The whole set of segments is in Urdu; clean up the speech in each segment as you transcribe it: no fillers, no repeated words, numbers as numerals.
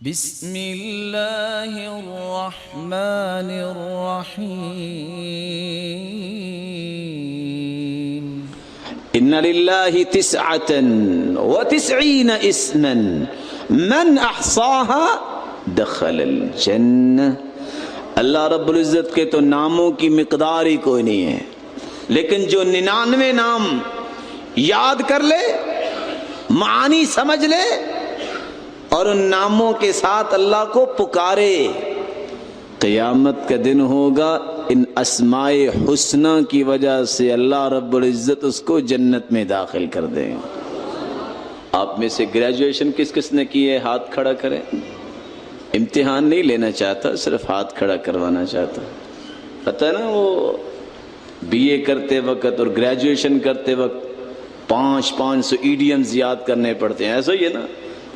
بسم اللہ الرحمن الرحیم ان للہ تسعة وتسعین اسما من احصاها دخل الجنہ۔ اللہ رب العزت کے تو ناموں کی مقدار ہی کوئی نہیں ہے، لیکن جو 99 نام یاد کر لے، معانی سمجھ لے اور ان ناموں کے ساتھ اللہ کو پکارے، قیامت کا دن ہوگا، ان اسماء حسنہ کی وجہ سے اللہ رب العزت اس کو جنت میں داخل کر دیں۔ آپ میں سے گریجویشن کس کس نے کی ہے؟ ہاتھ کھڑا کریں۔ امتحان نہیں لینا چاہتا، صرف ہاتھ کھڑا کروانا چاہتا۔ پتہ ہے نا، وہ بی اے کرتے وقت اور گریجویشن کرتے وقت 500 ایڈیمز یاد کرنے پڑتے ہیں، ایسا ہی ہے نا؟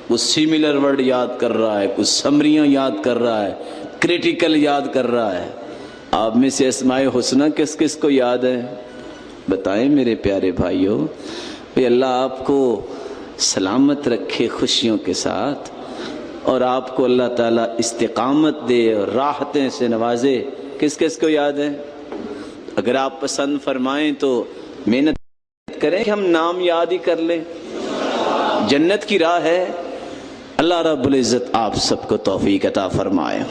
کچھ سیملر ورڈ یاد کر رہا ہے، کچھ سمریاں یاد کر رہا ہے، کریٹیکل یاد کر رہا ہے۔ آپ میں سے اسماء حسنہ کس کس کو یاد ہے؟ بتائیں میرے پیارے بھائیوں۔ اللہ آپ کو سلامت رکھے خوشیوں کے ساتھ، اور آپ کو اللہ تعالیٰ استقامت دے اور راحتیں سے نوازے۔ کس کس کو یاد ہے؟ اگر آپ پسند فرمائیں تو محنت کریں کہ ہم نام یاد ہی کر لیں۔ جنت کی راہ ہے، اللہ رب العزت آپ سب کو توفیق عطا فرمائے۔